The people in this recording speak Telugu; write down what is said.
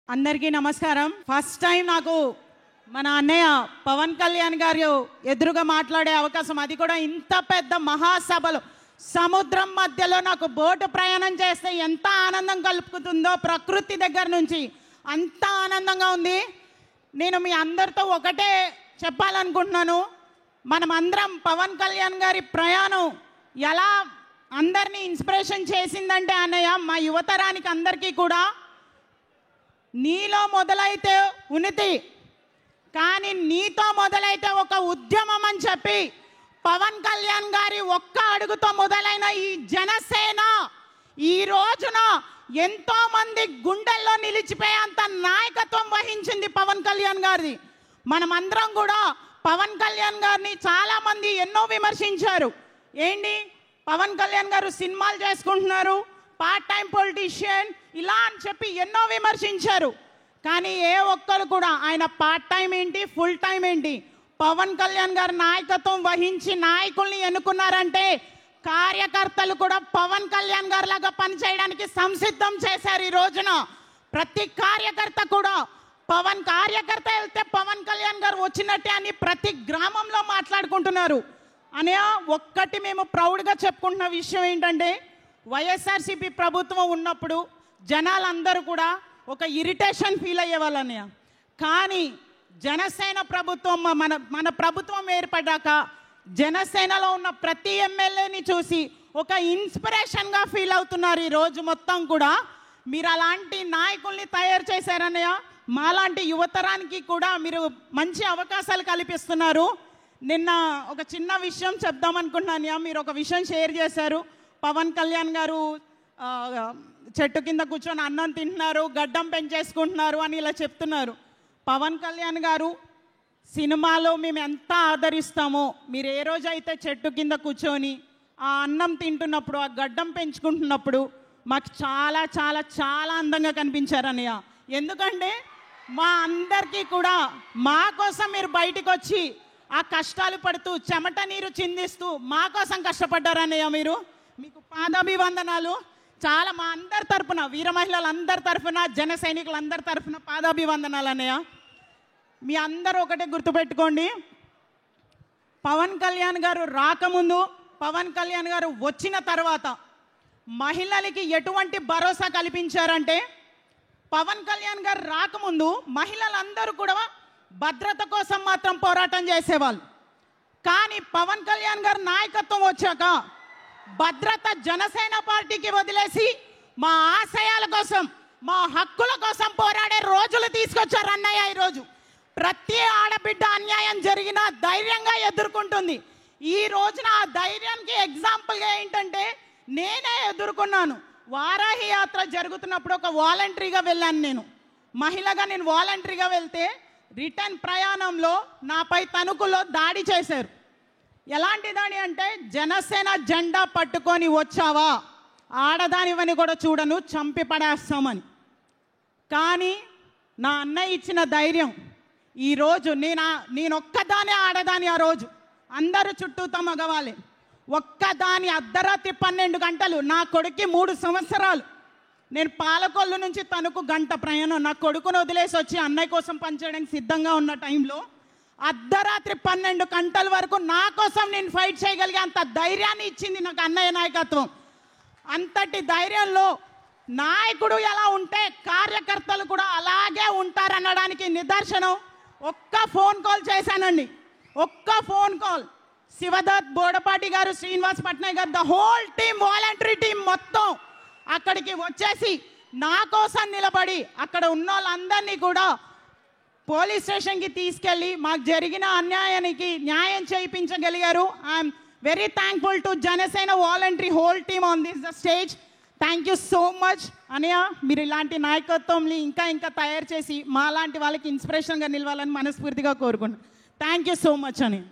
అందరికీ నమస్కారం. ఫస్ట్ టైం నాకు మన అన్నయ్య పవన్ కళ్యాణ్ గారు ఎదురుగా మాట్లాడే అవకాశం, అది కూడా ఇంత పెద్ద మహాసభలో సముద్రం మధ్యలో నాకు బోటు ప్రయాణం చేస్తే ఎంత ఆనందం కలుపుతుందో ప్రకృతి దగ్గర నుంచి అంత ఆనందంగా ఉంది. నేను మీ అందరితో ఒకటే చెప్పాలనుకుంటున్నాను, మనమందరం పవన్ కళ్యాణ్ గారి ప్రయాణం ఎలా అందరినీ ఇన్స్పిరేషన్ చేసిందంటే అన్నయ్య, మా యువతరానికి అందరికీ కూడా నీలో మొదలైతే ఉనితి కానీ నీతో మొదలైతే ఒక ఉద్యమం అని చెప్పి పవన్ కళ్యాణ్ గారి ఒక్క అడుగుతో మొదలైన ఈ జనసేన ఈ రోజున ఎంతో మంది గుండెల్లో నిలిచిపోయేంత నాయకత్వం వహించింది పవన్ కళ్యాణ్ గారిది. మనమందరం కూడా పవన్ కళ్యాణ్ గారిని చాలా మంది ఎన్నో విమర్శించారు. ఏంటి పవన్ కళ్యాణ్ గారు సినిమాలు చేసుకుంటున్నారు, పార్ట్ టైం పొలిటీషియన్ ఇలా అని చెప్పి ఎన్నో విమర్శించారు. కానీ ఏ ఒక్కరు కూడా ఆయన పార్ట్ టైం ఏంటి ఫుల్ టైం ఏంటి, పవన్ కళ్యాణ్ గారు నాయకత్వం వహించి నాయకుల్ని ఎన్నుకున్నారంటే కార్యకర్తలు కూడా పవన్ కళ్యాణ్ గారు లాగా పనిచేయడానికి సంసిద్ధం చేశారు. ఈ రోజున ప్రతి కార్యకర్త కూడా కార్యకర్త వెళ్తే పవన్ కళ్యాణ్ గారు వచ్చినట్టే అని ప్రతి గ్రామంలో మాట్లాడుకుంటున్నారు. అనే ఒక్కటి మేము ప్రౌడ్గా చెప్పుకుంటున్న విషయం ఏంటంటే, వైఎస్ఆర్సీపీ ప్రభుత్వం ఉన్నప్పుడు జనాలందరూ కూడా ఒక ఇరిటేషన్ ఫీల్ అయ్యేవాళ్ళని. కానీ జనసేన ప్రభుత్వం మన ప్రభుత్వం ఏర్పడ్డాక జనసేనలో ఉన్న ప్రతి ఎమ్మెల్యేని చూసి ఒక ఇన్స్పిరేషన్గా ఫీల్ అవుతున్నారు. ఈ రోజు మొత్తం కూడా మీరు అలాంటి నాయకుల్ని తయారు చేశారన్నయ్య. మాలాంటి యువతరానికి కూడా మీరు మంచి అవకాశాలు కల్పిస్తున్నారు. నిన్న ఒక చిన్న విషయం చెప్దామనుకుంటున్నాను. మీరు ఒక విషయం షేర్ చేశారు, పవన్ కళ్యాణ్ గారు చెట్టు కింద కూర్చొని అన్నం తింటున్నారు, గడ్డం పెంచేసుకుంటున్నారు అని ఇలా చెప్తున్నారు. పవన్ కళ్యాణ్ గారు సినిమాలో మేము ఎంత ఆదరిస్తామో, మీరు ఏ రోజైతే చెట్టు కింద కూర్చొని ఆ అన్నం తింటున్నప్పుడు ఆ గడ్డం పెంచుకుంటున్నప్పుడు మాకు చాలా చాలా చాలా అందంగా కనిపించారన్నయ్య. ఎందుకంటే మా అందరికీ కూడా మా కోసం మీరు బయటికి వచ్చి ఆ కష్టాలు పడుతూ చెమట నీరు చిందిస్తూ మా కోసం కష్టపడ్డారన్నయ్య. మీకు పాదాభివందనాలు. చాలా మా అందరి తరఫున, వీర మహిళలందరి తరఫున, జన సైనికులందరి తరఫున పాదాభివందనాలు అన్నయ్య. మీ అందరూ ఒకటే గుర్తుపెట్టుకోండి, పవన్ కళ్యాణ్ గారు రాకముందు, పవన్ కళ్యాణ్ గారు వచ్చిన తర్వాత మహిళలకి ఎటువంటి భరోసా కల్పించారంటే, పవన్ కళ్యాణ్ గారు రాకముందు మహిళలందరూ కూడా భద్రత కోసం మాత్రం పోరాటం చేసేవాళ్ళు. కానీ పవన్ కళ్యాణ్ గారు నాయకత్వం వచ్చాక భద్రత జనసేన పార్టీకి వదిలేసి మా ఆశయాల కోసం, మా హక్కుల కోసం పోరాడే రోజులు తీసుకొచ్చారు అన్నయ్య. ఈరోజు ప్రతి ఆడబిడ్డ అన్యాయం జరిగినా ధైర్యంగా ఎదుర్కొంటుంది. ఈ రోజున ఆ ధైర్యానికి ఎగ్జాంపుల్గా ఏంటంటే, నేనే ఎదుర్కొన్నాను. వారాహి యాత్ర జరుగుతున్నప్పుడు ఒక వాలంటరీగా వెళ్ళాను. నేను మహిళగా వాలంటరీగా వెళ్తే రిటర్న్ ప్రయాణంలో నాపై తణుకులో దాడి చేశారు. ఎలాంటి దాడి అంటే, జనసేన జెండా పట్టుకొని వచ్చావా, ఆడదానివని కూడా చూడను, చంపి పడేస్తామని. కానీ నా అన్నయ్య ఇచ్చిన ధైర్యం, ఈరోజు నేను ఒక్కదానే ఆడదాని. ఆ రోజు అందరూ చుట్టూతో మగవాలి, ఒక్కదాని అర్ధరాత్రి 12 గంటలు, నా కొడుక్కి 3 సంవత్సరాలు, నేను పాలకొల్లు నుంచి తణుకు గంట ప్రయాణం, నా కొడుకును వదిలేసి వచ్చి అన్నయ్య కోసం పనిచేయడానికి సిద్ధంగా ఉన్న టైంలో అర్ధరాత్రి 12 గంటల వరకు నా కోసం నేను ఫైట్ చేయగలిగే అంత ధైర్యాన్ని ఇచ్చింది నాకు అన్నయ్య నాయకత్వం. అంతటి ధైర్యంలో నాయకుడు ఎలా ఉంటే కార్యకర్తలు కూడా అలాగే ఉంటారనడానికి నిదర్శనం ఒక్క ఫోన్ కాల్ చేశానండి. ఒక్క ఫోన్ కాల్, శివదత్, బోడపాటి గారు, శ్రీనివాస్ పట్నాయక్ గారు, the whole team, voluntary team మొత్తం అక్కడికి వచ్చేసి నా కోసం నిలబడి అక్కడ ఉన్న వాళ్ళందరినీ కూడా పోలీస్ స్టేషన్కి తీసుకెళ్ళి మాకు జరిగిన అన్యాయానికి న్యాయం చేయించగలిగారు. I'm very thankful to Janasena voluntary whole team on this the stage. Thank you so much అన్నయ్య. మీరు ఇలాంటి నాయకత్వంని ఇంకా తయారు చేసి మాలాంటి వాళ్ళకి ఇన్స్పిరేషన్గా నిలవాలని మనస్ఫూర్తిగా కోరుకుంటున్నాను. థ్యాంక్ యూ సో మచ్ అని.